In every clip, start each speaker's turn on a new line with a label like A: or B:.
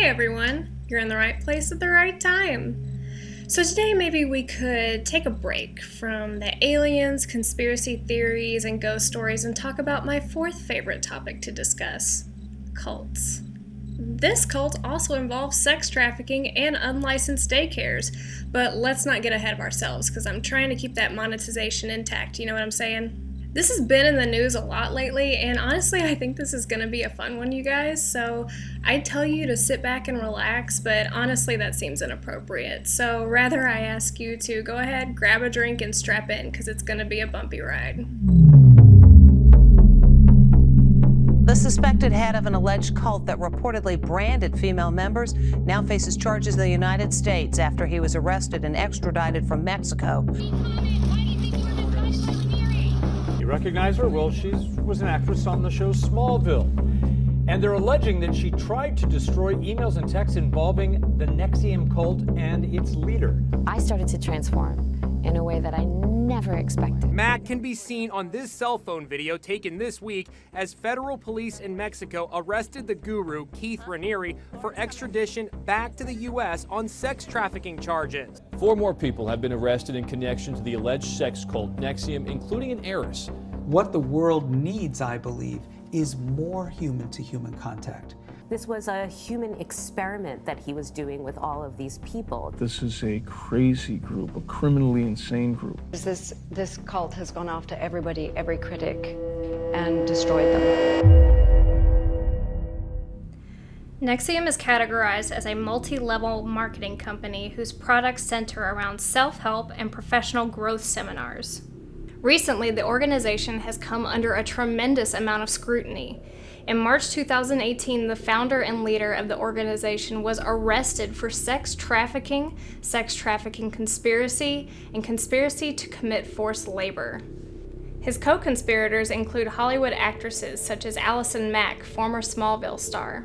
A: everyone, you're in the right place at the right time. So today maybe we could take a break from the aliens, conspiracy theories, and ghost stories and talk about my fourth favorite topic to discuss, cults. This cult also involves sex trafficking and unlicensed daycares, but let's not get ahead of ourselves because I'm trying to keep that monetization intact, you know what I'm saying? This has been in the news a lot lately, and honestly, I think this is going to be a fun one, you guys, so I'd tell you to sit back and relax, but honestly, that seems inappropriate. So rather, I ask you to go ahead, grab a drink, and strap in, because it's going to be a bumpy ride.
B: The suspected head of an alleged cult that reportedly branded female members now faces charges in the United States after he was arrested and extradited from Mexico.
C: You recognize her? Well, she was an actress on the show Smallville. And they're alleging that she tried to destroy emails and texts involving the Nxivm cult and its leader.
D: I started to transform in a way that I never expected.
E: Matt can be seen on this cell phone video taken this week as federal police in Mexico arrested the guru, Keith Ranieri, for extradition back to the U.S. on sex trafficking charges.
F: 4 more people have been arrested in connection to the alleged sex cult Nxivm, including an heiress.
G: What the world needs, I believe, is more human-to-human contact.
H: This was a human experiment that he was doing with all of these people.
I: This is a crazy group, a criminally insane group.
J: This cult has gone after everybody, every critic, and destroyed them.
K: Nxivm is categorized as a multi-level marketing company whose products center around self-help and professional growth seminars. Recently, the organization has come under a tremendous amount of scrutiny. In March 2018, the founder and leader of the organization was arrested for sex trafficking conspiracy, and conspiracy to commit forced labor. His co-conspirators include Hollywood actresses such as Allison Mack, former Smallville star.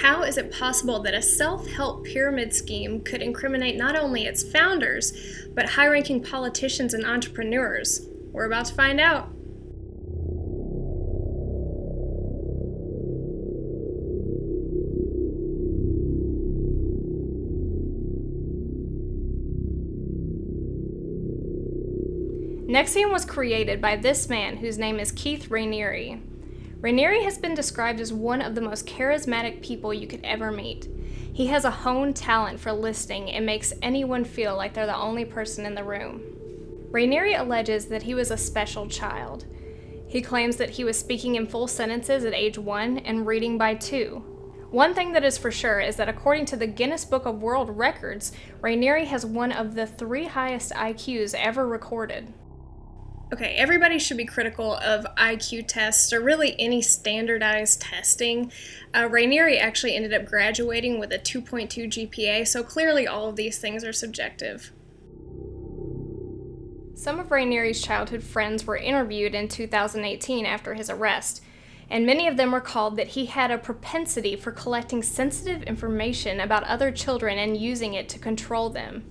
A: How is it possible that a self-help pyramid scheme could incriminate not only its founders, but high-ranking politicians and entrepreneurs? We're about to find out.
K: Nxivm was created by this man whose name is Keith Raniere. Ranieri has been described as one of the most charismatic people you could ever meet. He has a honed talent for listening and makes anyone feel like they're the only person in the room. Ranieri alleges that he was a special child. He claims that he was speaking in full sentences at age 1 and reading by 2. One thing that is for sure is that according to the Guinness Book of World Records, Ranieri has one of the 3 highest IQs ever recorded.
A: Okay, everybody should be critical of IQ tests or really any standardized testing. Ranieri actually ended up graduating with a 2.2 GPA, so clearly all of these things are subjective.
K: Some of Ranieri's childhood friends were interviewed in 2018 after his arrest, and many of them recalled that he had a propensity for collecting sensitive information about other children and using it to control them.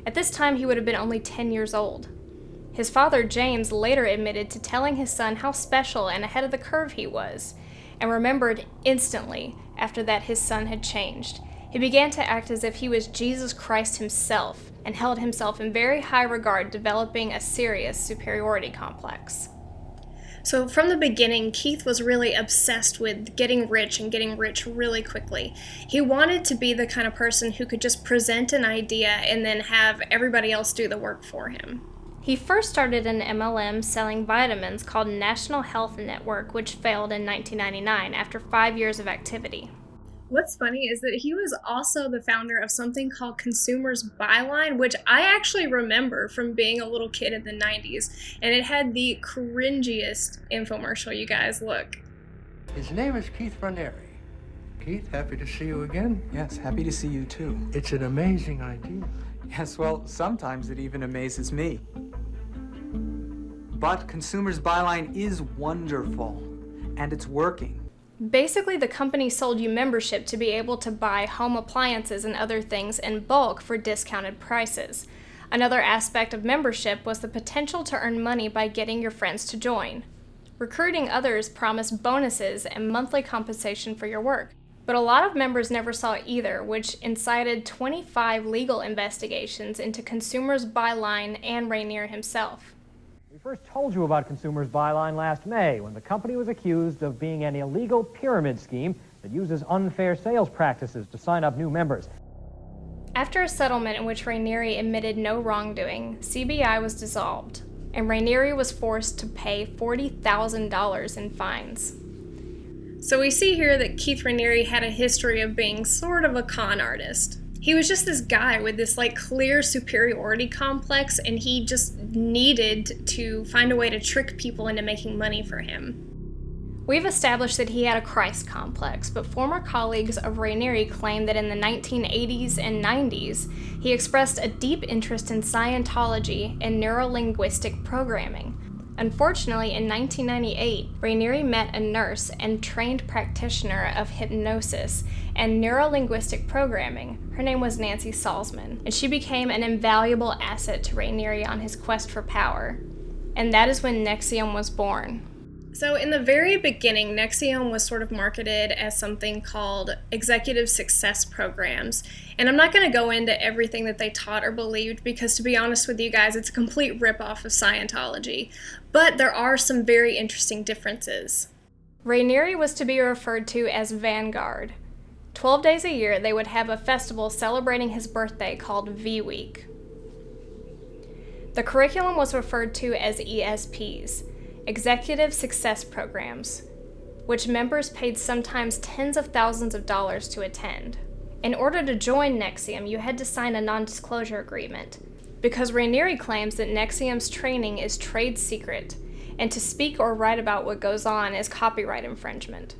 K: At this time, he would have been only 10 years old. His father, James, later admitted to telling his son how special and ahead of the curve he was, and remembered instantly after that his son had changed. He began to act as if he was Jesus Christ himself, and held himself in very high regard, developing a serious superiority complex.
A: So from the beginning, Keith was really obsessed with getting rich and getting rich really quickly. He wanted to be the kind of person who could just present an idea and then have everybody else do the work for him.
K: He first started an MLM selling vitamins called National Health Network, which failed in 1999 after 5 years of activity.
A: What's funny is that he was also the founder of something called Consumers Byline, which I actually remember from being a little kid in the 90s, and it had the cringiest infomercial, you guys. Look.
L: His name is Keith Raniere. Keith, happy to see you again.
G: Yes, happy to see you too.
L: It's an amazing idea.
G: Yes, well, sometimes it even amazes me. But Consumers Byline is wonderful, and it's working.
K: Basically, the company sold you membership to be able to buy home appliances and other things in bulk for discounted prices. Another aspect of membership was the potential to earn money by getting your friends to join. Recruiting others promised bonuses and monthly compensation for your work. But a lot of members never saw either, which incited 25 legal investigations into Consumers Byline and Ranieri himself.
M: We first told you about Consumers Byline last May when the company was accused of being an illegal pyramid scheme that uses unfair sales practices to sign up new members.
K: After a settlement in which Ranieri admitted no wrongdoing, CBI was dissolved, and Ranieri was forced to pay $40,000 in fines.
A: So we see here that Keith Raniere had a history of being sort of a con artist. He was just this guy with this clear superiority complex, and he just needed to find a way to trick people into making money for him.
K: We've established that he had a Christ complex, but former colleagues of Ranieri claim that in the 1980s and 90s, he expressed a deep interest in Scientology and neuro-linguistic programming. Unfortunately, in 1998, Ranieri met a nurse and trained practitioner of hypnosis and neuro-linguistic programming. Her name was Nancy Salzman, and she became an invaluable asset to Ranieri on his quest for power. And that is when Nxivm was born.
A: So in the very beginning, Nxivm was sort of marketed as something called executive success programs. And I'm not going to go into everything that they taught or believed because, to be honest with you guys, it's a complete ripoff of Scientology. But there are some very interesting differences.
K: Ranieri was to be referred to as Vanguard. 12 days a year, they would have a festival celebrating his birthday called V-Week. The curriculum was referred to as ESPs. Executive Success Programs, which members paid sometimes tens of thousands of dollars to attend. In order to join Nxivm, you had to sign a non-disclosure agreement, because Ranieri claims that Nxivm's training is trade secret, and to speak or write about what goes on is copyright infringement.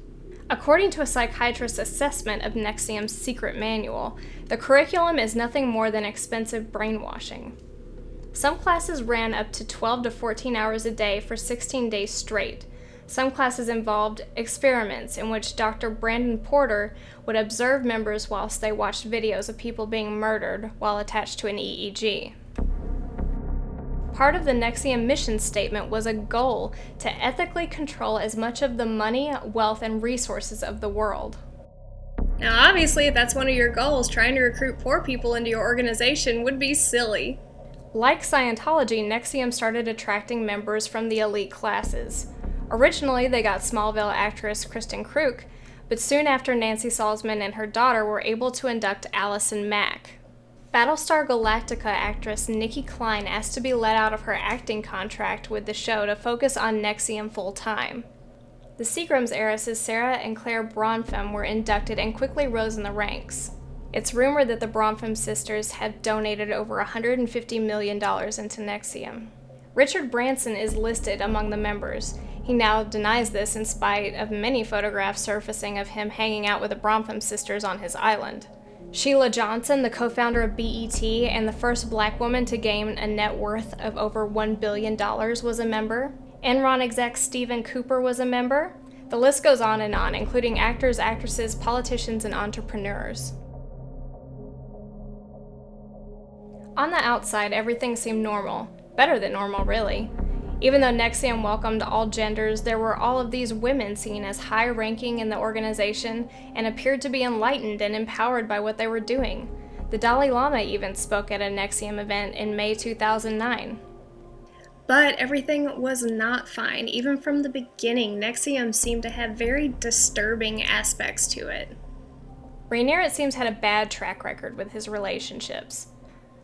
K: According to a psychiatrist's assessment of Nxivm's secret manual, the curriculum is nothing more than expensive brainwashing. Some classes ran up to 12 to 14 hours a day for 16 days straight. Some classes involved experiments in which Dr. Brandon Porter would observe members whilst they watched videos of people being murdered while attached to an EEG. Part of the Nxivm mission statement was a goal to ethically control as much of the money, wealth, and resources of the world.
A: Now obviously, if that's one of your goals, trying to recruit poor people into your organization would be silly.
K: Like Scientology, Nxivm started attracting members from the elite classes. Originally, they got Smallville actress Kristen Kruk, but soon after Nancy Salzman and her daughter were able to induct Allison Mack. Battlestar Galactica actress Nikki Klein asked to be let out of her acting contract with the show to focus on Nxivm full-time. The Seagrams heiresses Sarah and Claire Bronfman were inducted and quickly rose in the ranks. It's rumored that the Bronfman sisters have donated over $150 million into Nxivm. Richard Branson is listed among the members. He now denies this in spite of many photographs surfacing of him hanging out with the Bronfman sisters on his island. Sheila Johnson, the co-founder of BET and the first black woman to gain a net worth of over $1 billion, was a member. Enron exec Stephen Cooper was a member. The list goes on, including actors, actresses, politicians, and entrepreneurs. On the outside, everything seemed normal. Better than normal, really. Even though Nxivm welcomed all genders, there were all of these women seen as high-ranking in the organization and appeared to be enlightened and empowered by what they were doing. The Dalai Lama even spoke at a Nxivm event in May 2009.
A: But everything was not fine. Even from the beginning, Nxivm seemed to have very disturbing aspects to it.
K: Ranieri, it seems, had a bad track record with his relationships.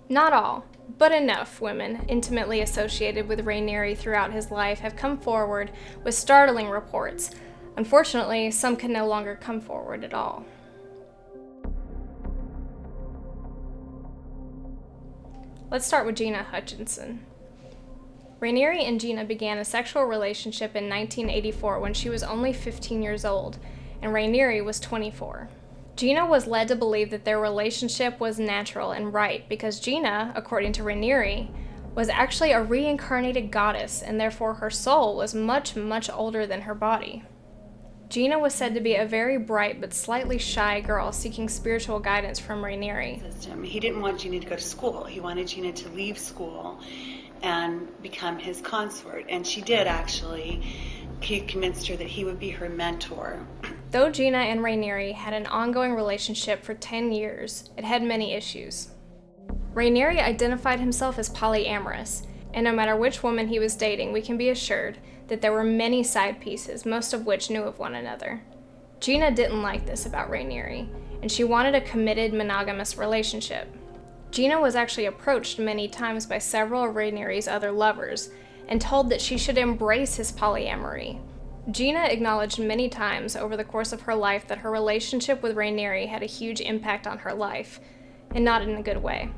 K: Not all, but enough women intimately associated with Ranieri throughout his life have come forward with startling reports. Unfortunately, some can no longer come forward at all. Let's start with Gina Hutchinson. Ranieri and Gina began a sexual relationship in 1984 when she was only 15 years old, and Ranieri was 24. Gina was led to believe that their relationship was natural and right because Gina, according to Ranieri, was actually a reincarnated goddess, and therefore her soul was much, much older than her body. Gina was said to be a very bright but slightly shy girl seeking spiritual guidance from Ranieri.
N: He didn't want Gina to go to school. He wanted Gina to leave school and become his consort, and she did actually. He convinced her that he would be her mentor.
K: Though Gina and Ranieri had an ongoing relationship for 10 years, it had many issues. Ranieri identified himself as polyamorous, and no matter which woman he was dating, we can be assured that there were many side pieces, most of which knew of one another. Gina didn't like this about Ranieri, and she wanted a committed monogamous relationship. Gina was actually approached many times by several of Ranieri's other lovers and told that she should embrace his polyamory. Gina acknowledged many times over the course of her life that her relationship with Ranieri had a huge impact on her life, and not in a good way.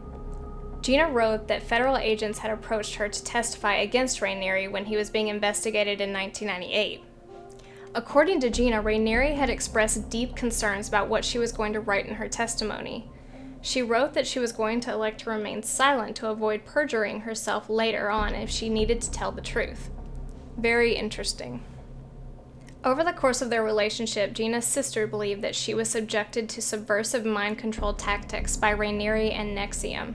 K: Gina wrote that federal agents had approached her to testify against Ranieri when he was being investigated in 1998. According to Gina, Ranieri had expressed deep concerns about what she was going to write in her testimony. She wrote that she was going to elect to remain silent to avoid perjuring herself later on if she needed to tell the truth. Very interesting. Over the course of their relationship, Gina's sister believed that she was subjected to subversive mind control tactics by Ranieri and Nxivm.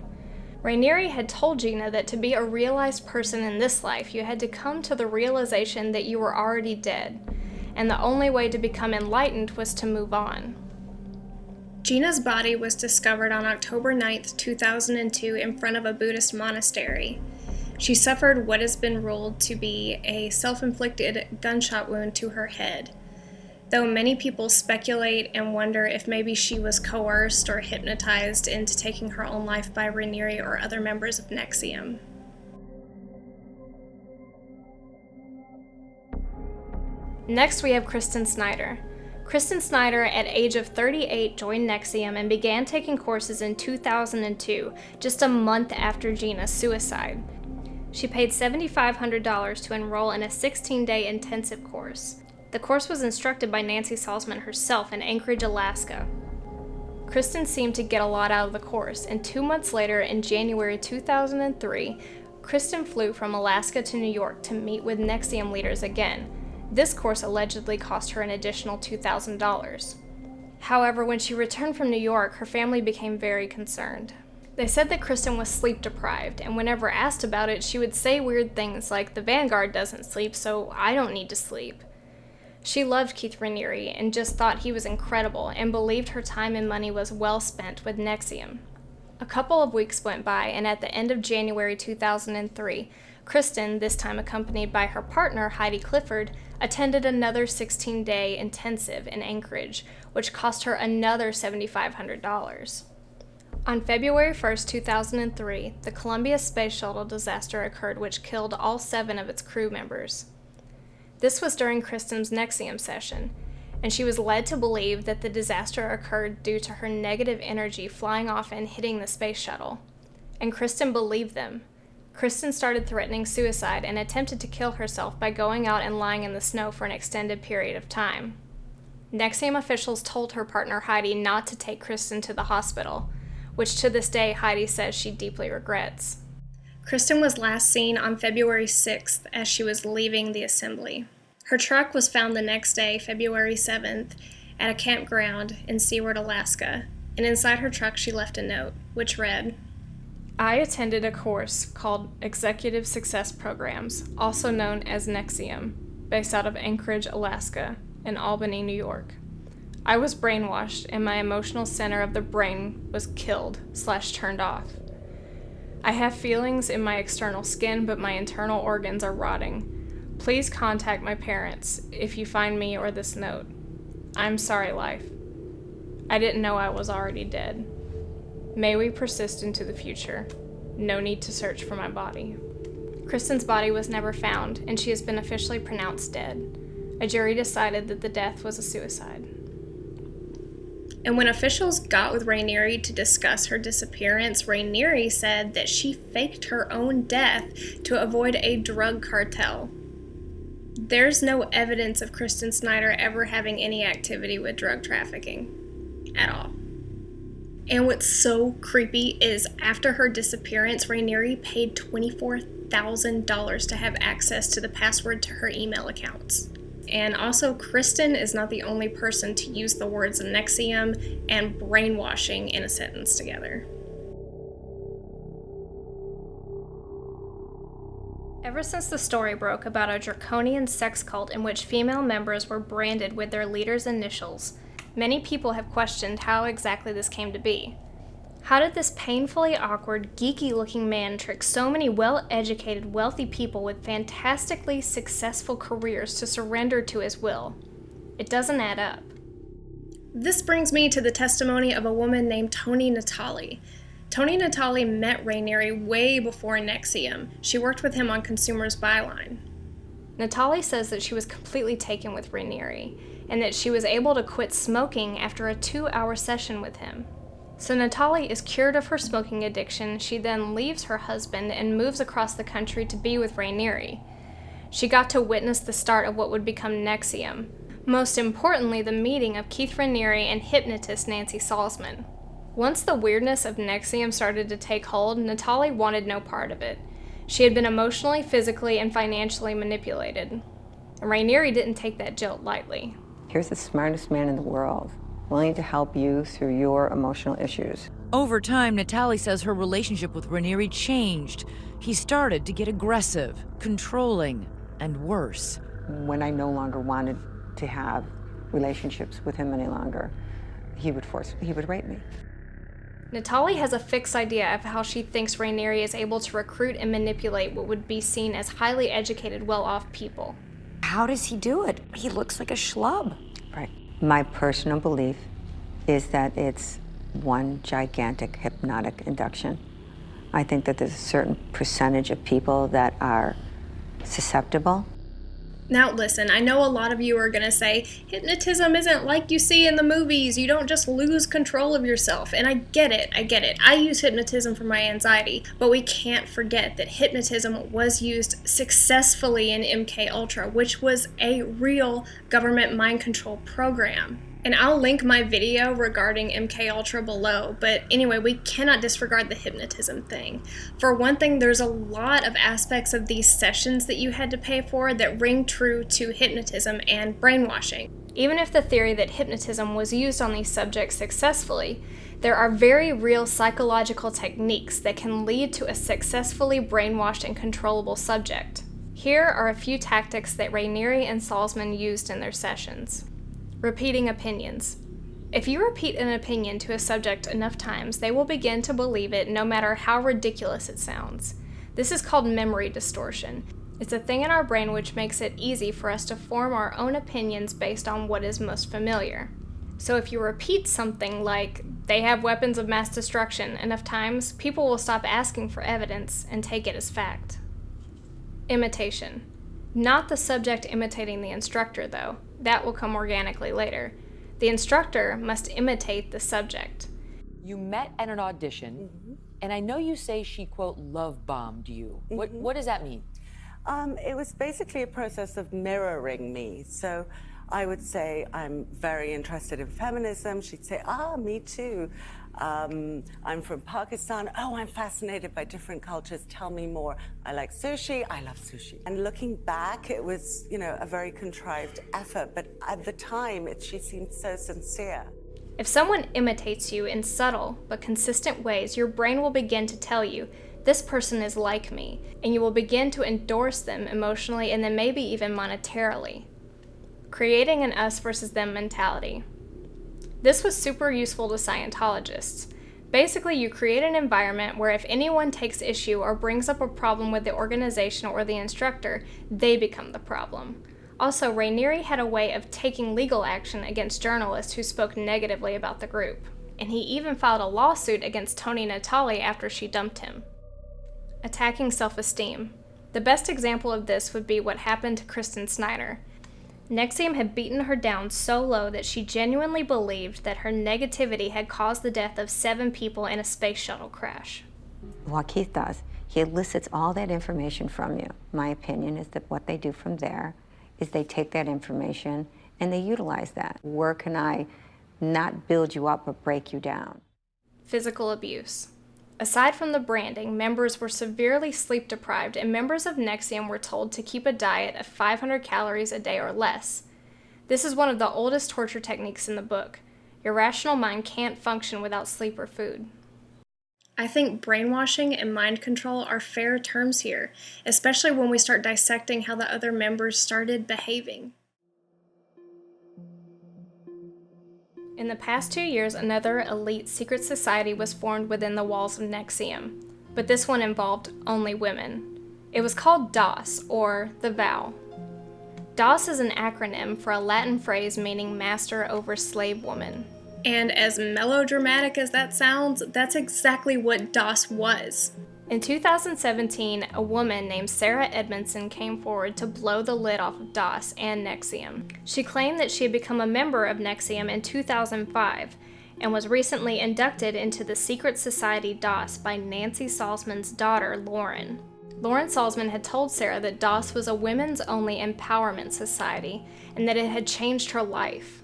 K: Ranieri had told Gina that to be a realized person in this life, you had to come to the realization that you were already dead, and the only way to become enlightened was to move on.
A: Gina's body was discovered on October 9, 2002 in front of a Buddhist monastery. She suffered what has been ruled to be a self-inflicted gunshot wound to her head, though many people speculate and wonder if maybe she was coerced or hypnotized into taking her own life by Ranieri or other members of Nxivm.
K: Next, we have Kristin Snyder. Kristin Snyder, at age of 38, joined Nxivm and began taking courses in 2002, just a month after Gina's suicide. She paid $7,500 to enroll in a 16-day intensive course. The course was instructed by Nancy Salzman herself in Anchorage, Alaska. Kristin seemed to get a lot out of the course, and 2 months later, in January 2003, Kristin flew from Alaska to New York to meet with Nxivm leaders again. This course allegedly cost her an additional $2,000. However, when she returned from New York, her family became very concerned. They said that Kristin was sleep deprived, and whenever asked about it, she would say weird things like, "The Vanguard doesn't sleep, so I don't need to sleep." She loved Keith Raniere and just thought he was incredible and believed her time and money was well spent with Nxivm. A couple of weeks went by, and at the end of January 2003, Kristin, this time accompanied by her partner Heidi Clifford, attended another 16-day intensive in Anchorage, which cost her another $7,500. On February 1, 2003, the Columbia Space Shuttle disaster occurred, which killed all 7 of its crew members. This was during Kristin's Nxivm session, and she was led to believe that the disaster occurred due to her negative energy flying off and hitting the space shuttle. And Kristin believed them. Kristin started threatening suicide and attempted to kill herself by going out and lying in the snow for an extended period of time. Nxivm officials told her partner Heidi not to take Kristin to the hospital, which to this day Heidi says she deeply regrets.
A: Kristin was last seen on February 6th as she was leaving the assembly. Her truck was found the next day, February 7th, at a campground in Seward, Alaska, and inside her truck she left a note, which read,
K: "I attended a course called Executive Success Programs, also known as Nxivm, based out of Anchorage, Alaska, and Albany, New York. I was brainwashed, and my emotional center of the brain was killed/turned off. I have feelings in my external skin, but my internal organs are rotting. Please contact my parents if you find me or this note. I'm sorry, life. I didn't know I was already dead. May we persist into the future. No need to search for my body." Kristin's body was never found, and she has been officially pronounced dead. A jury decided that the death was a suicide.
A: And when officials got with Ranieri to discuss her disappearance, Ranieri said that she faked her own death to avoid a drug cartel. There's no evidence of Kristin Snyder ever having any activity with drug trafficking at all. And what's so creepy is after her disappearance, Ranieri paid $24,000 to have access to the password to her email accounts. And also, Kristin is not the only person to use the words Nxivm and brainwashing in a sentence together.
K: Ever since the story broke about a draconian sex cult in which female members were branded with their leaders' initials, many people have questioned how exactly this came to be. How did this painfully awkward, geeky-looking man trick so many well-educated, wealthy people with fantastically successful careers to surrender to his will? It doesn't add up.
A: This brings me to the testimony of a woman named Toni Natali. Toni Natali met Ranieri way before Nxivm. She worked with him on Consumers Byline.
K: Natali says that she was completely taken with Ranieri, and that she was able to quit smoking after a 2-hour session with him. So Natali is cured of her smoking addiction. She then leaves her husband and moves across the country to be with Ranieri. She got to witness the start of what would become Nxivm. Most importantly, the meeting of Keith Raniere and hypnotist Nancy Salzman. Once the weirdness of Nxivm started to take hold, Natali wanted no part of it. She had been emotionally, physically, and financially manipulated. Ranieri didn't take that jilt lightly.
O: Here's the smartest man in the world, willing to help you through your emotional issues.
P: Over time, Natali says her relationship with Ranieri changed. He started to get aggressive, controlling, and worse.
O: When I no longer wanted to have relationships with him any longer, he would rape me.
K: Natali has a fixed idea of how she thinks Ranieri is able to recruit and manipulate what would be seen as highly educated, well-off people.
Q: How does he do it? He looks like a schlub.
O: Right. My personal belief is that it's one gigantic hypnotic induction. I think that there's a certain percentage of people that are susceptible.
A: Now listen, I know a lot of you are going to say, hypnotism isn't like you see in the movies, you don't just lose control of yourself, and I get it. I use hypnotism for my anxiety, but we can't forget that hypnotism was used successfully in MKUltra, which was a real government mind control program. And I'll link my video regarding MKUltra below, but anyway, we cannot disregard the hypnotism thing. For one thing, there's a lot of aspects of these sessions that you had to pay for that ring true to hypnotism and brainwashing.
K: Even if the theory that hypnotism was used on these subjects successfully, there are very real psychological techniques that can lead to a successfully brainwashed and controllable subject. Here are a few tactics that Ranieri and Salzman used in their sessions. Repeating opinions. If you repeat an opinion to a subject enough times, they will begin to believe it no matter how ridiculous it sounds. This is called memory distortion. It's a thing in our brain which makes it easy for us to form our own opinions based on what is most familiar. So if you repeat something like, they have weapons of mass destruction, enough times, people will stop asking for evidence and take it as fact. Imitation. Not the subject imitating the instructor, though. That will come organically later. The instructor must imitate the subject.
R: You met at an audition, and I know you say she, quote, love-bombed you. What does that mean?
S: It was basically a process of mirroring me. So I would say, I'm very interested in feminism. She'd say, me too. I'm from Pakistan. Oh, I'm fascinated by different cultures. Tell me more. I like sushi. I love sushi. And looking back, it was, a very contrived effort. But at the time, she seemed so sincere.
K: If someone imitates you in subtle but consistent ways, your brain will begin to tell you, this person is like me, and you will begin to endorse them emotionally and then maybe even monetarily. Creating an us versus them mentality. This was super useful to Scientologists. Basically, you create an environment where if anyone takes issue or brings up a problem with the organization or the instructor, they become the problem. Also, Ranieri had a way of taking legal action against journalists who spoke negatively about the group, and he even filed a lawsuit against Toni Natali after she dumped him. Attacking self-esteem. The best example of this would be what happened to Kristin Snyder. Nxivm had beaten her down so low that she genuinely believed that her negativity had caused the death of 7 people in a space shuttle crash.
O: What Keith does, he elicits all that information from you. My opinion is that what they do from there is they take that information and they utilize that. Where can I not build you up but break you down?
K: Physical abuse. Aside from the branding, members were severely sleep deprived, and members of Nxivm were told to keep a diet of 500 calories a day or less. This is one of the oldest torture techniques in the book. Your rational mind can't function without sleep or food.
A: I think brainwashing and mind control are fair terms here, especially when we start dissecting how the other members started behaving.
K: In the past 2 years, another elite secret society was formed within the walls of Nxivm, but this one involved only women. It was called DOS, or the Vow. DOS is an acronym for a Latin phrase meaning master over slave woman.
A: And as melodramatic as that sounds, that's exactly what DOS was.
K: In 2017, a woman named Sarah Edmondson came forward to blow the lid off of DOS and Nxivm. She claimed that she had become a member of Nxivm in 2005 and was recently inducted into the secret society DOS by Nancy Salzman's daughter, Lauren. Lauren Salzman had told Sarah that DOS was a women's-only empowerment society and that it had changed her life.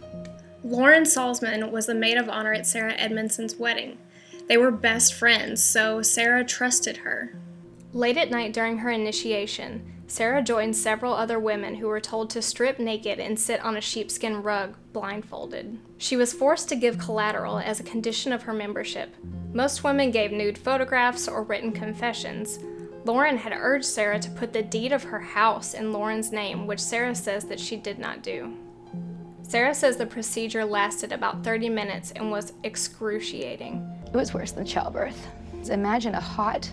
A: Lauren Salzman was the maid of honor at Sarah Edmondson's wedding. They were best friends, so Sarah trusted her.
K: Late at night during her initiation, Sarah joined several other women who were told to strip naked and sit on a sheepskin rug, blindfolded. She was forced to give collateral as a condition of her membership. Most women gave nude photographs or written confessions. Lauren had urged Sarah to put the deed of her house in Lauren's name, which Sarah says that she did not do. Sarah says the procedure lasted about 30 minutes and was excruciating.
T: It was worse than childbirth. Imagine a hot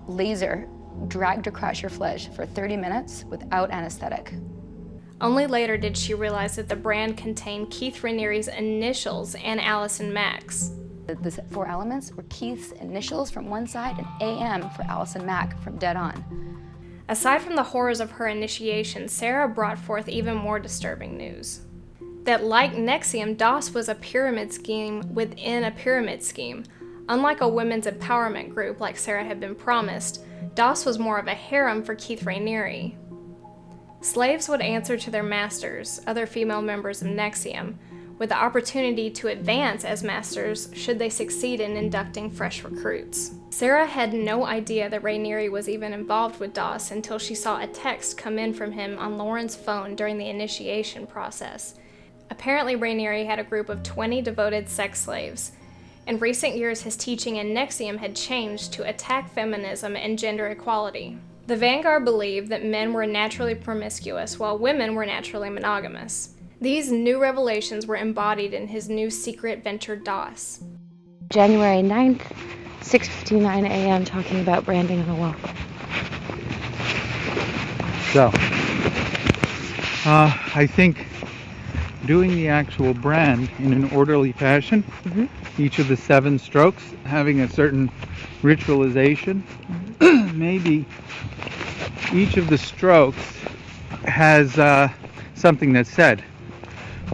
T: laser dragged across your flesh for 30 minutes without anesthetic.
K: Only later did she realize that the brand contained Keith Raniere's initials and Allison Mack's.
T: The 4 elements were Keith's initials from one side and AM for Allison Mack from Dead On.
K: Aside from the horrors of her initiation, Sarah brought forth even more disturbing news. That like Nxivm, DOS was a pyramid scheme within a pyramid scheme. Unlike a women's empowerment group like Sarah had been promised, DOS was more of a harem for Keith Raniere. Slaves would answer to their masters, other female members of Nxivm, with the opportunity to advance as masters should they succeed in inducting fresh recruits. Sarah had no idea that Raniere was even involved with DOS until she saw a text come in from him on Lauren's phone during the initiation process. Apparently, Raniere had a group of 20 devoted sex slaves. In recent years, his teaching in Nxivm had changed to attack feminism and gender equality. The Vanguard believed that men were naturally promiscuous while women were naturally monogamous. These new revelations were embodied in his new secret venture DOS.
T: January 9th, 6:59 a.m. talking about branding on the wall.
U: So, I think doing the actual brand in an orderly fashion, each of the 7 strokes having a certain ritualization, maybe each of the strokes has something that's said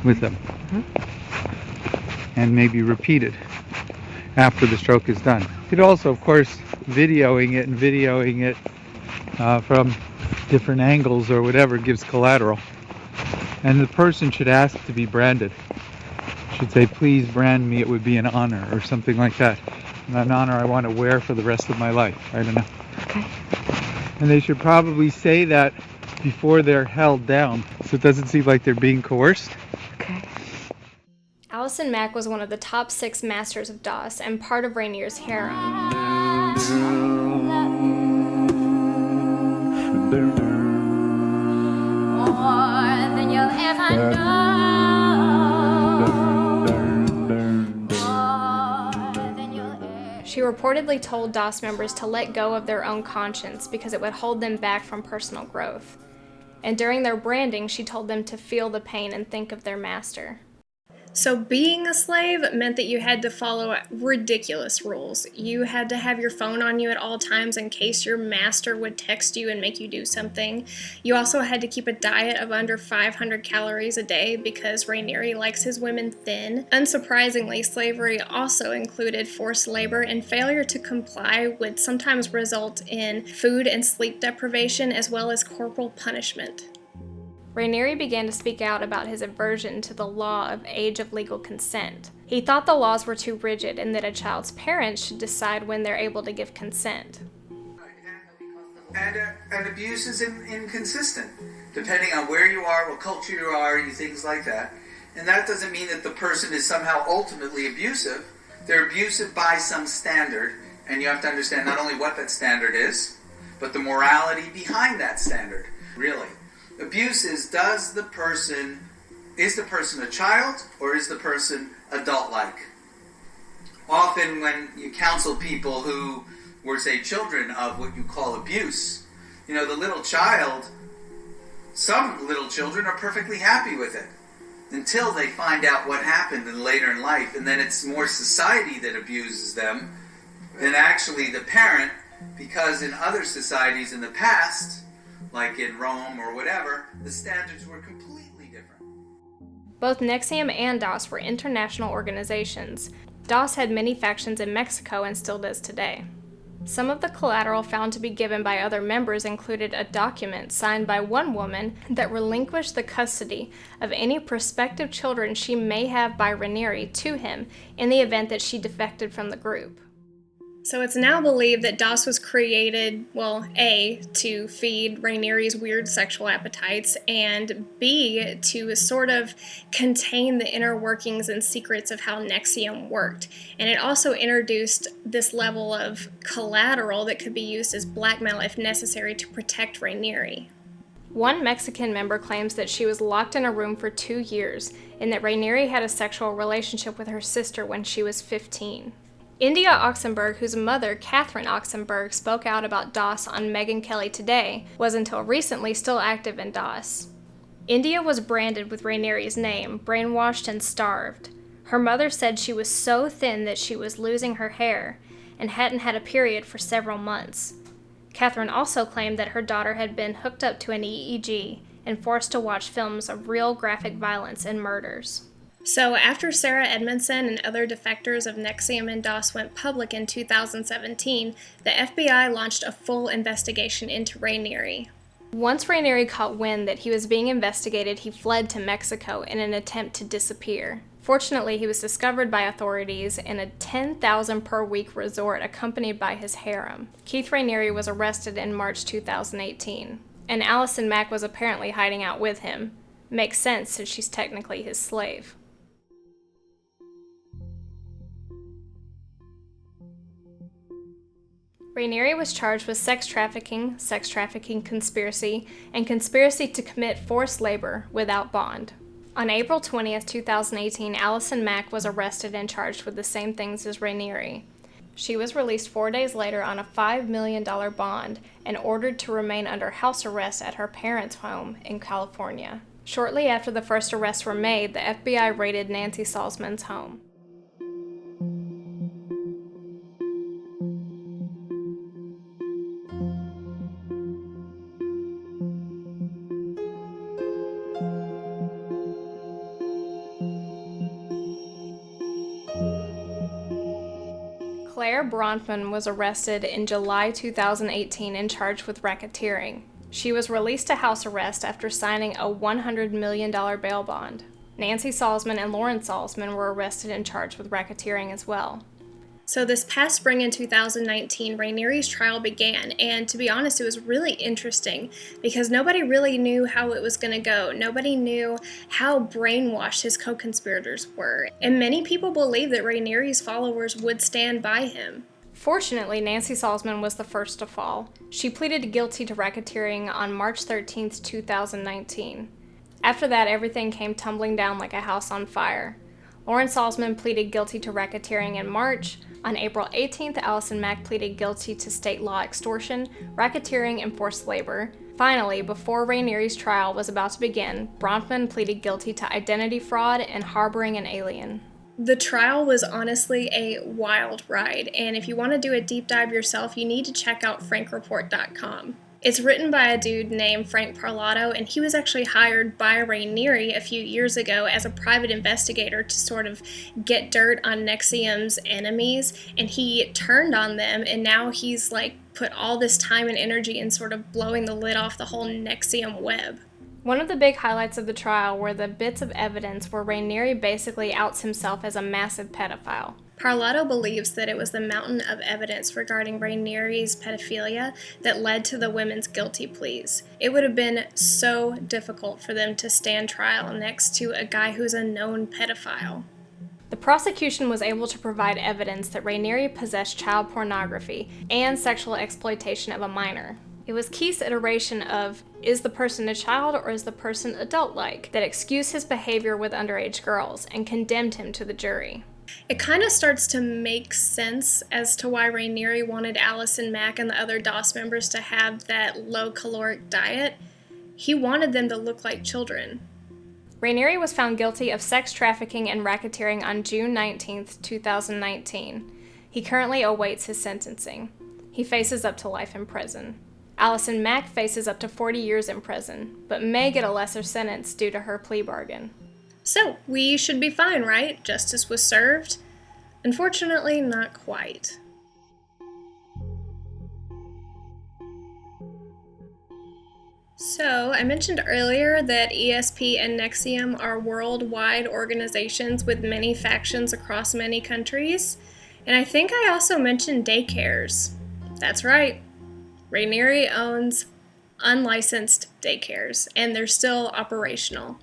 U: with them, and maybe repeated after the stroke is done. It also, of course, videoing it from different angles or whatever gives collateral. And the person should ask to be branded. Should say, please brand me, it would be an honor, or something like that. And an honor I want to wear for the rest of my life. I don't know.
T: Okay.
U: And they should probably say that before they're held down, so it doesn't seem like they're being coerced.
T: Okay.
K: Allison Mack was one of the top 6 masters of DOS and part of Raniere's harem.
V: More than you'll ever know.
K: She reportedly told DOS members to let go of their own conscience because it would hold them back from personal growth. And during their branding, she told them to feel the pain and think of their master.
A: So being a slave meant that you had to follow ridiculous rules. You had to have your phone on you at all times in case your master would text you and make you do something. You also had to keep a diet of under 500 calories a day because Raniere likes his women thin. Unsurprisingly, slavery also included forced labor, and failure to comply would sometimes result in food and sleep deprivation as well as corporal punishment.
K: Raniere began to speak out about his aversion to the law of age of legal consent. He thought the laws were too rigid and that a child's parents should decide when they're able to give consent.
W: And abuse is inconsistent, depending on where you are, what culture you are, things like that. And that doesn't mean that the person is somehow ultimately abusive. They're abusive by some standard, And you have to understand not only what that standard is, but the morality behind that standard. Really. Abuse is, is the person a child or is the person adult-like? Often when you counsel people who were, say, children of what you call abuse, the little child, some little children are perfectly happy with it until they find out what happened later in life, and then it's more society that abuses them than actually the parent, because in other societies in the past, like in Rome or whatever, the standards were completely different.
K: Both Nxivm and DOS were international organizations. DOS had many factions in Mexico and still does today. Some of the collateral found to be given by other members included a document signed by one woman that relinquished the custody of any prospective children she may have by Ranieri to him in the event that she defected from the group.
A: So it's now believed that DOS was created, well, A, to feed Ranieri's weird sexual appetites, and B, to sort of contain the inner workings and secrets of how Nxivm worked. And it also introduced this level of collateral that could be used as blackmail if necessary to protect Ranieri.
K: One Mexican member claims that she was locked in a room for 2 years and that Ranieri had a sexual relationship with her sister when she was 15. India Oxenberg, whose mother, Catherine Oxenberg, spoke out about DOS on Megyn Kelly Today, was until recently still active in DOS. India was branded with Ranieri's name, brainwashed and starved. Her mother said she was so thin that she was losing her hair and hadn't had a period for several months. Catherine also claimed that her daughter had been hooked up to an EEG and forced to watch films of real graphic violence and murders.
A: So after Sarah Edmondson and other defectors of Nxivm and DOS went public in 2017, the FBI launched a full investigation into Ranieri.
K: Once Ranieri caught wind that he was being investigated, he fled to Mexico in an attempt to disappear. Fortunately, he was discovered by authorities in a 10,000 per week resort accompanied by his harem. Keith Raniere was arrested in March 2018, and Allison Mack was apparently hiding out with him. Makes sense since she's technically his slave. Ranieri was charged with sex trafficking conspiracy, and conspiracy to commit forced labor without bond. On April 20th, 2018, Allison Mack was arrested and charged with the same things as Ranieri. She was released 4 days later on a $5 million bond and ordered to remain under house arrest at her parents' home in California. Shortly after the first arrests were made, the FBI raided Nancy Salzman's home. Claire Bronfman was arrested in July 2018 and charged with racketeering. She was released to house arrest after signing a $100 million bail bond. Nancy Salzman and Lauren Salzman were arrested and charged with racketeering as well.
A: So this past spring in 2019, Ranieri's trial began, and to be honest, it was really interesting because nobody really knew how it was going to go. Nobody knew how brainwashed his co-conspirators were, and many people believed that Ranieri's followers would stand by him.
K: Fortunately, Nancy Salzman was the first to fall. She pleaded guilty to racketeering on March 13, 2019. After that, everything came tumbling down like a house on fire. Lauren Salzman pleaded guilty to racketeering in March. On April 18th, Allison Mack pleaded guilty to state law extortion, racketeering, and forced labor. Finally, before Ranieri's trial was about to begin, Bronfman pleaded guilty to identity fraud and harboring an alien.
A: The trial was honestly a wild ride, and if you want to do a deep dive yourself, you need to check out frankreport.com. It's written by a dude named Frank Parlato, and he was actually hired by Ranieri a few years ago as a private investigator to sort of get dirt on Nxivm's enemies, and he turned on them, and now he's put all this time and energy in sort of blowing the lid off the whole Nxivm web.
K: One of the big highlights of the trial were the bits of evidence where Ranieri basically outs himself as a massive pedophile.
A: Parlato believes that it was the mountain of evidence regarding Ranieri's pedophilia that led to the women's guilty pleas. It would have been so difficult for them to stand trial next to a guy who's a known pedophile.
K: The prosecution was able to provide evidence that Ranieri possessed child pornography and sexual exploitation of a minor. It was Keith's iteration of, is the person a child or is the person adult-like, that excused his behavior with underage girls and condemned him to the jury.
A: It kind of starts to make sense as to why Ranieri wanted Allison Mack and the other DOS members to have that low-caloric diet. He wanted them to look like children.
K: Ranieri was found guilty of sex trafficking and racketeering on June 19, 2019. He currently awaits his sentencing. He faces up to life in prison. Allison Mack faces up to 40 years in prison, but may get a lesser sentence due to her plea bargain.
A: So, we should be fine, right? Justice was served? Unfortunately, not quite. So, I mentioned earlier that ESP and Nxivm are worldwide organizations with many factions across many countries, and I think I also mentioned daycares. That's right. Ranieri owns unlicensed daycares, and they're still operational.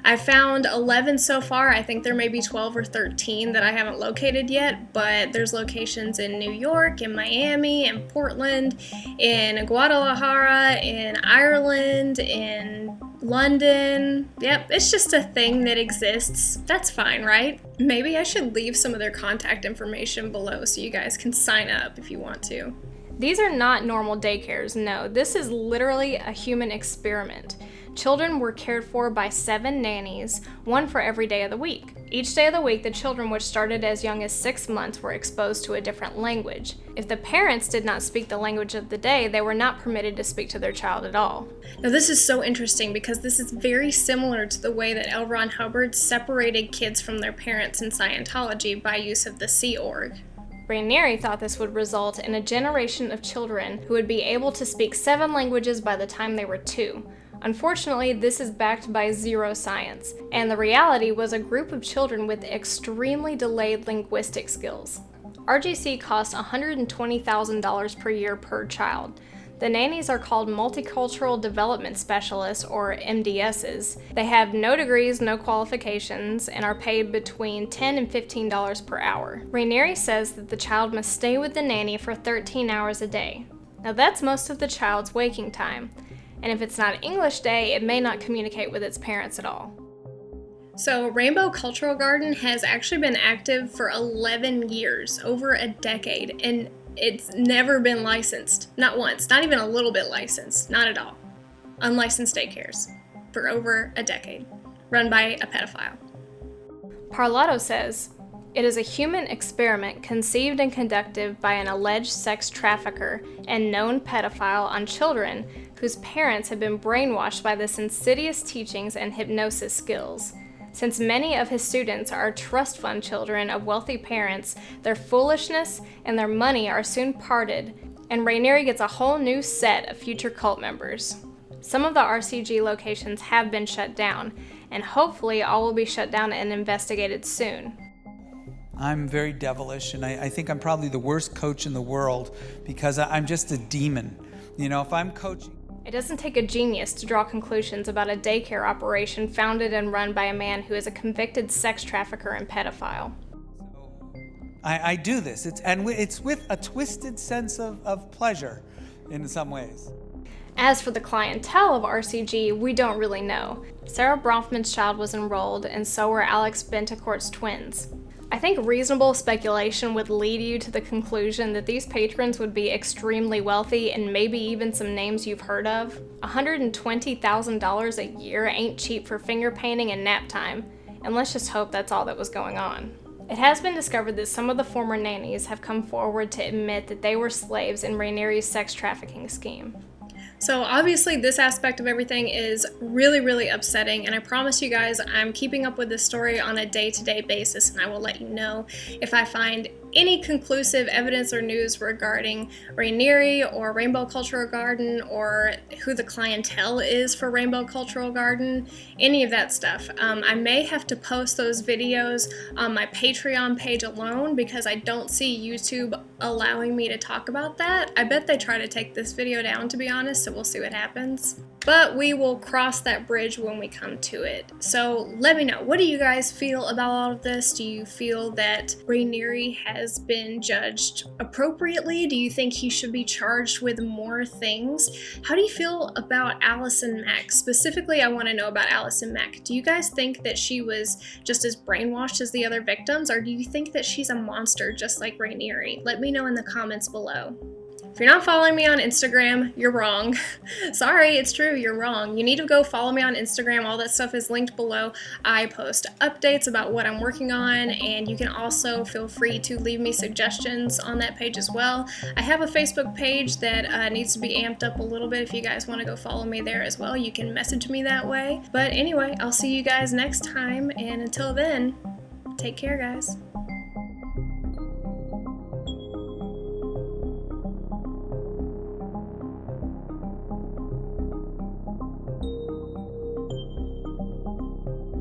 A: I found 11 so far. I think there may be 12 or 13 that I haven't located yet, but there's locations in New York, in Miami, in Portland, in Guadalajara, in Ireland, in London. Yep, it's just a thing that exists. That's fine, right? Maybe I should leave some of their contact information below so you guys can sign up if you want to.
K: These are not normal daycares, no. This is literally a human experiment. Children were cared for by 7 nannies, one for every day of the week. Each day of the week, the children, which started as young as 6 months, were exposed to a different language. If the parents did not speak the language of the day, they were not permitted to speak to their child at all.
A: Now this is so interesting because this is very similar to the way that L. Ron Hubbard separated kids from their parents in Scientology by use of the Sea Org.
K: Ranieri thought this would result in a generation of children who would be able to speak 7 languages by the time they were 2. Unfortunately, this is backed by zero science, and the reality was a group of children with extremely delayed linguistic skills. RGC costs $120,000 per year per child. The nannies are called Multicultural Development Specialists, or MDSs. They have no degrees, no qualifications, and are paid between $10 and $15 per hour. Ranieri says that the child must stay with the nanny for 13 hours a day. Now that's most of the child's waking time. And if it's not English Day, it may not communicate with its parents at all.
A: So Rainbow Cultural Garden has actually been active for 11 years, over a decade, and it's never been licensed. Not once, not even a little bit licensed, not at all. Unlicensed daycares for over a decade, run by a pedophile.
K: Parlato says, it is a human experiment conceived and conducted by an alleged sex trafficker and known pedophile on children whose parents have been brainwashed by this insidious teachings and hypnosis skills. Since many of his students are trust fund children of wealthy parents, their foolishness and their money are soon parted, and Ranieri gets a whole new set of future cult members. Some of the RCG locations have been shut down, and hopefully all will be shut down and investigated soon.
G: I'm very devilish, and I think I'm probably the worst coach in the world because I'm just a demon. You know, if I'm coaching...
K: It doesn't take a genius to draw conclusions about a daycare operation founded and run by a man who is a convicted sex trafficker and pedophile.
G: I do this, it's with a twisted sense of pleasure in some ways.
K: As for the clientele of RCG, we don't really know. Sarah Bronfman's child was enrolled, and so were Alex Bentecourt's twins. I think reasonable speculation would lead you to the conclusion that these patrons would be extremely wealthy and maybe even some names you've heard of. $120,000 a year ain't cheap for finger painting and nap time, and let's just hope that's all that was going on. It has been discovered that some of the former nannies have come forward to admit that they were slaves in Ranieri's sex trafficking scheme.
A: So obviously this aspect of everything is really, really upsetting, and I promise you guys I'm keeping up with this story on a day-to-day basis, and I will let you know if I find any conclusive evidence or news regarding Ranieri or Rainbow Cultural Garden or who the clientele is for Rainbow Cultural Garden, any of that stuff. I may have to post those videos on my Patreon page alone because I don't see YouTube allowing me to talk about that. I bet they try to take this video down, to be honest, so we'll see what happens. but we will cross that bridge when we come to it. So let me know, what do you guys feel about all of this? Do you feel that Ranieri has been judged appropriately? Do you think he should be charged with more things? How do you feel about Allison Mack? Specifically, I want to know about Allison Mack. Do you guys think that she was just as brainwashed as the other victims, or do you think that she's a monster just like Ranieri? Let me know in the comments below. If you're not following me on Instagram, you're wrong. Sorry, it's true, you're wrong. You need to go follow me on Instagram. All that stuff is linked below. I post updates about what I'm working on, and you can also feel free to leave me suggestions on that page as well. I have a Facebook page that needs to be amped up a little bit. If you guys want to go follow me there as well, you can message me that way. But anyway, I'll see you guys next time, and until then, take care, guys.